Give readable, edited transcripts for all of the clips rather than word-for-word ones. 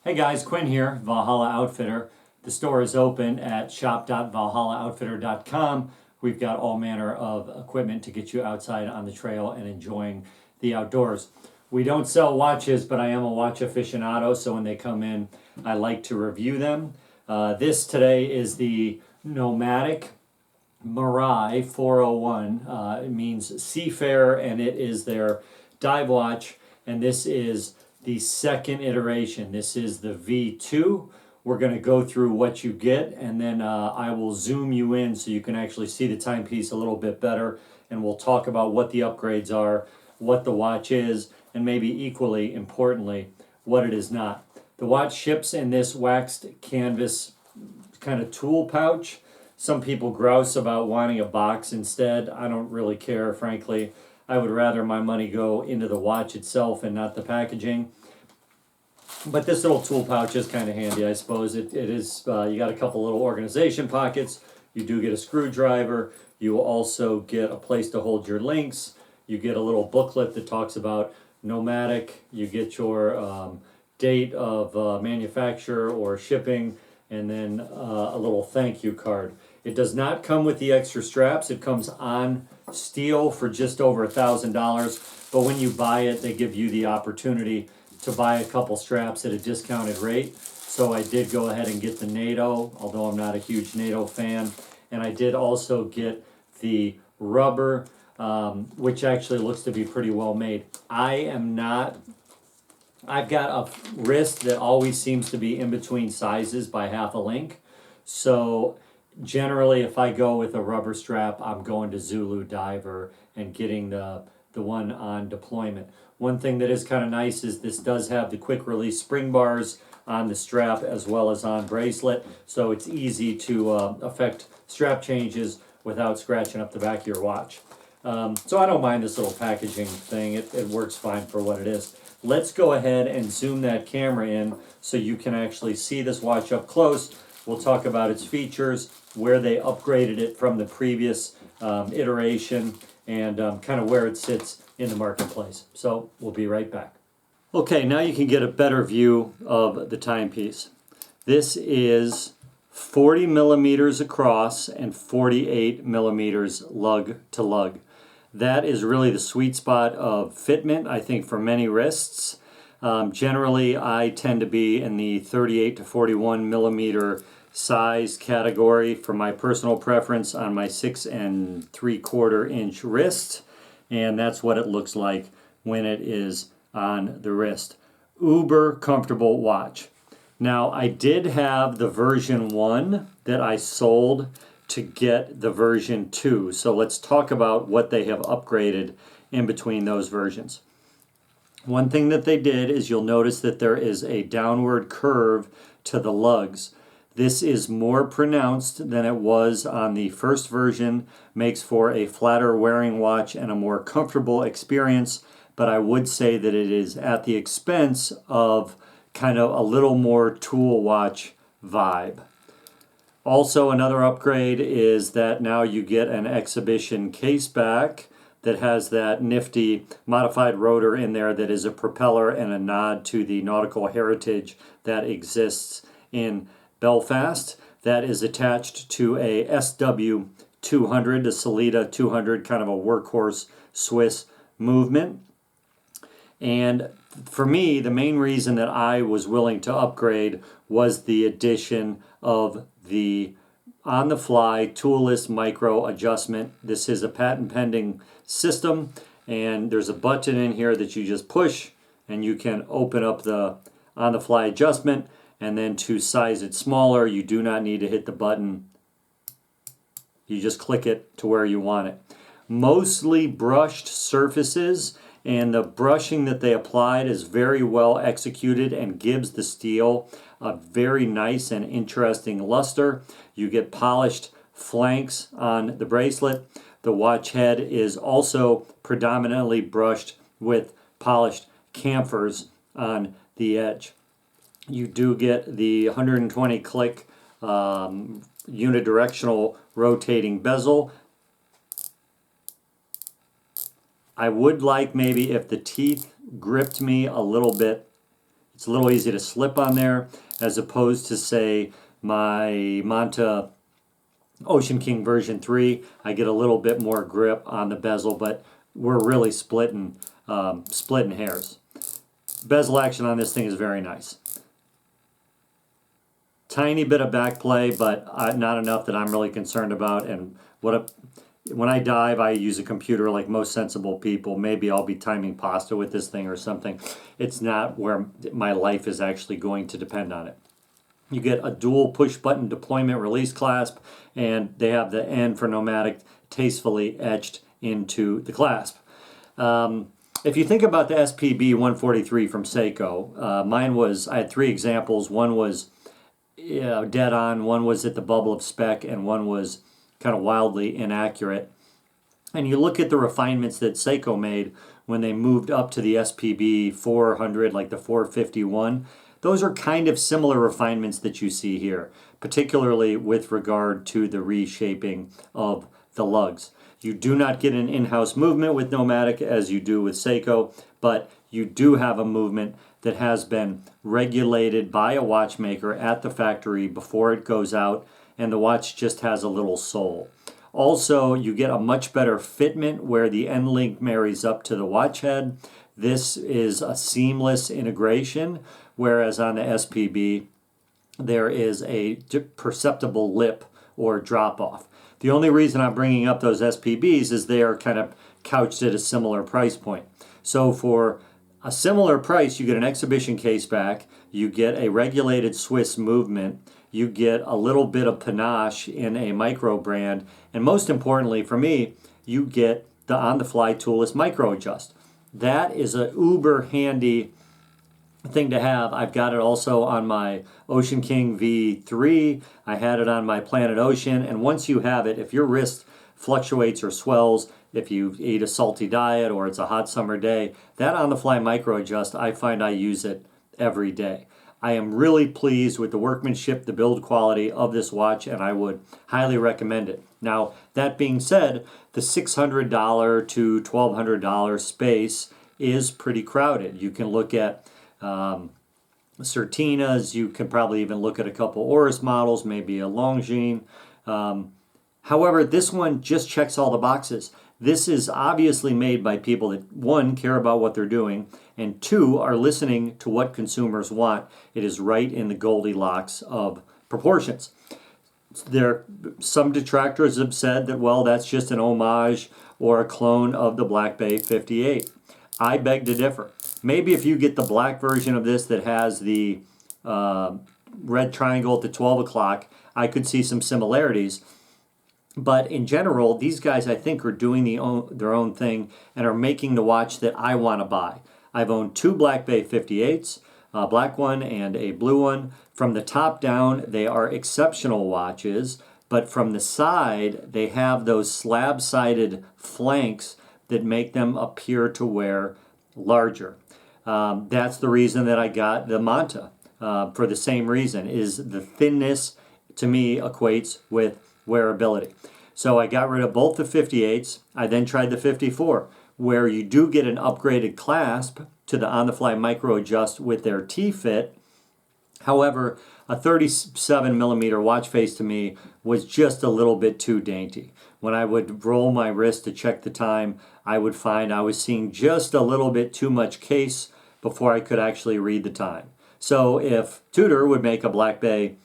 Hey guys, Quinn here, Valhalla Outfitter. The store is open at shop.valhallaoutfitter.com. We've got all manner of equipment to get you outside on the trail and enjoying the outdoors. We don't sell watches, but I am a watch aficionado, so when they come in, I like to review them. This today is the Nomadic Marai 401. It means seafarer, and it is their dive watch, and this is the second iteration. This is the V2. We're going to go through what you get, and then I will zoom you in so you can actually see the timepiece a little bit better, and we'll talk about what the upgrades are, what the watch is, and maybe equally importantly, what it is not. The watch ships in this waxed canvas kind of tool pouch. Some people grouse about wanting a box instead. I don't really care, frankly. I would rather my money go into the watch itself and not the packaging. But this little tool pouch is kind of handy, I suppose. It is, you got a couple little organization pockets. You do get a screwdriver. You also get a place to hold your links. You get a little booklet that talks about Nomadic. You get your date of manufacture or shipping, and then a little thank you card. It does not come with the extra straps. It comes on steel for just over $1,000, but when you buy it, they give you the opportunity to buy a couple straps at a discounted rate. So I did go ahead and get the NATO, although I'm not a huge NATO fan, and I did also get the rubber, which actually looks to be pretty well made. I've got a wrist that always seems to be in between sizes by half a link, so generally, if I go with a rubber strap, I'm going to Zulu Diver and getting the one on deployment. One thing that is kind of nice is this does have the quick release spring bars on the strap as well as on bracelet, so it's easy to affect strap changes without scratching up the back of your watch. So I don't mind this little packaging thing. It works fine for what it is. Let's go ahead and zoom that camera in so you can actually see this watch up close. We'll talk about its features, where they upgraded it from the previous iteration, and kind of where it sits in the marketplace. So we'll be right back. Okay, now you can get a better view of the timepiece. This is 40 millimeters across and 48 millimeters lug to lug. That is really the sweet spot of fitment, I think, for many wrists. Generally, I tend to be in the 38 to 41 millimeter size category for my personal preference on my 6 3/4 inch wrist, and that's what it looks like when it is on the wrist. Uber comfortable watch. Now, I did have the version 1 that I sold to get the version 2, so let's talk about what they have upgraded in between those versions. One thing that they did is you'll notice that there is a downward curve to the lugs. This is more pronounced than it was on the first version, makes for a flatter wearing watch and a more comfortable experience, but I would say that it is at the expense of kind of a little more tool watch vibe. Also, another upgrade is that now you get an exhibition caseback that has that nifty modified rotor in there that is a propeller and a nod to the nautical heritage that exists in Belfast. That is attached to a SW200, the Salida 200, kind of a workhorse Swiss movement. And for me, the main reason that I was willing to upgrade was the addition of the on-the-fly toolless micro adjustment. This is a patent-pending system, and there's a button in here that you just push, and you can open up the on-the-fly adjustment, and then to size it smaller, you do not need to hit the button. You just click it to where you want it. Mostly brushed surfaces, and the brushing that they applied is very well executed and gives the steel a very nice and interesting luster. You get polished flanks on the bracelet. The watch head is also predominantly brushed with polished chamfers on the edge. You do get the 120 click unidirectional rotating bezel. I would like maybe if the teeth gripped me a little bit It's a little easy to slip on there, as opposed to, say, my Manta Ocean King version 3. I get a little bit more grip on the bezel, but we're really splitting hairs. Bezel action on this thing is very nice. Tiny bit of back play, but not enough that I'm really concerned about. And when I dive, I use a computer like most sensible people. Maybe I'll be timing pasta with this thing or something. It's not where my life is actually going to depend on it. You get a dual push button deployment release clasp, and they have the N for Nomadic tastefully etched into the clasp. If you think about the SPB 143 from Seiko, I had 3 examples. One was dead on, one was at the bubble of spec, and one was kind of wildly inaccurate. And you look at the refinements that Seiko made when they moved up to the SPB 400, like the 451. Those are kind of similar refinements that you see here, particularly with regard to the reshaping of the lugs. You do not get an in-house movement with Nomadic as you do with Seiko, but you do have a movement that has been regulated by a watchmaker at the factory before it goes out, and the watch just has a little soul. Also, you get a much better fitment where the end link marries up to the watch head. This is a seamless integration, whereas on the SPB, there is a perceptible lip or drop off. The only reason I'm bringing up those SPBs is they are kind of couched at a similar price point. So for a similar price, you get an exhibition case back, you get a regulated Swiss movement, you get a little bit of panache in a micro brand, and most importantly for me, you get the on-the-fly toolless micro adjust. That is a uber handy thing to have. I've got it also on my Ocean King V3. I had it on my Planet Ocean, and once you have it, if your wrist fluctuates or swells, if you eat a salty diet or it's a hot summer day, that on-the-fly micro adjust, I find I use it every day. I am really pleased with the workmanship, the build quality of this watch, and I would highly recommend it. Now, that being said, the $600 to $1,200 space is pretty crowded. You can look at Certinas, you can probably even look at a couple Oris models, maybe a Longines. However, this one just checks all the boxes. This is obviously made by people that, 1, care about what they're doing, and 2, are listening to what consumers want. It is right in the Goldilocks of proportions. Some detractors have said that, well, that's just an homage or a clone of the Black Bay 58. I beg to differ. Maybe if you get the black version of this that has the red triangle at the 12 o'clock, I could see some similarities. But in general, these guys, I think, are doing their own thing and are making the watch that I want to buy. I've owned 2 Black Bay 58s, a black one and a blue one. From the top down, they are exceptional watches, but from the side, they have those slab-sided flanks that make them appear to wear larger. That's the reason that I got the Manta, for the same reason, is the thinness, to me, equates with wearability. So I got rid of both the 58s. I then tried the 54, where you do get an upgraded clasp to the on-the-fly micro adjust with their T-fit. However, a 37 millimeter watch face to me was just a little bit too dainty. When I would roll my wrist to check the time, I would find I was seeing just a little bit too much case before I could actually read the time. So if Tudor would make a Black Bay,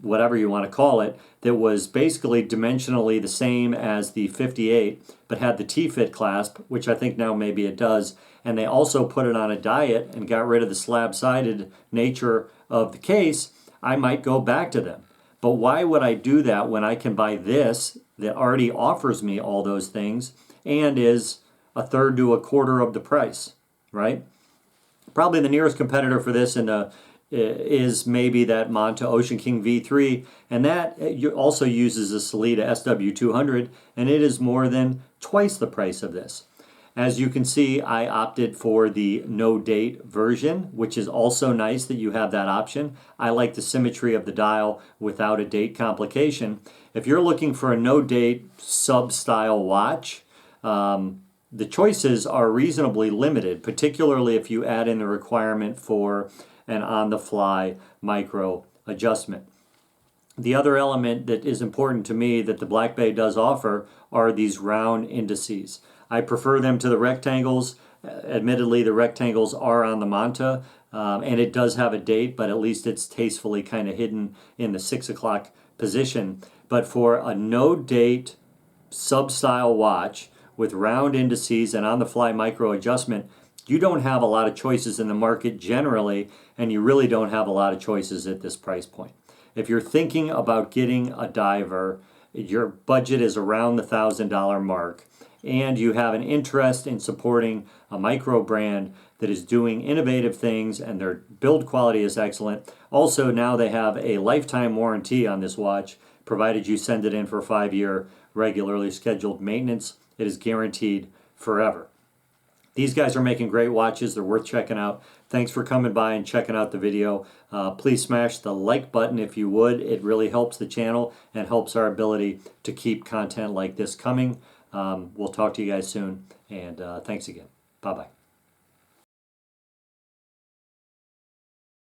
whatever you want to call it, that was basically dimensionally the same as the 58, but had the T-fit clasp, which I think now maybe it does, and they also put it on a diet and got rid of the slab-sided nature of the case, I might go back to them. But why would I do that when I can buy this that already offers me all those things and is a third to a quarter of the price, right? Probably the nearest competitor for this is maybe that Manta Ocean King V3, and that also uses a Sellita SW200, and it is more than twice the price of this. As you can see, I opted for the no date version, which is also nice that you have that option. I like the symmetry of the dial without a date complication. If you're looking for a no date sub-style watch, the choices are reasonably limited, particularly if you add in the requirement for and on-the-fly micro adjustment. The other element that is important to me that the Black Bay does offer are these round indices. I prefer them to the rectangles. Admittedly, the rectangles are on the Manta, and it does have a date, but at least it's tastefully kind of hidden in the 6 o'clock position. But for a no-date sub-style watch with round indices and on-the-fly micro adjustment, you don't have a lot of choices in the market generally, and you really don't have a lot of choices at this price point. If you're thinking about getting a diver, your budget is around the $1,000 mark, and you have an interest in supporting a micro brand that is doing innovative things and their build quality is excellent. Also, now they have a lifetime warranty on this watch, provided you send it in for 5-year regularly scheduled maintenance. It is guaranteed forever. These guys are making great watches. They're worth checking out. Thanks for coming by and checking out the video. Please smash the like button if you would. It really helps the channel and helps our ability to keep content like this coming. We'll talk to you guys soon, and thanks again. Bye-bye.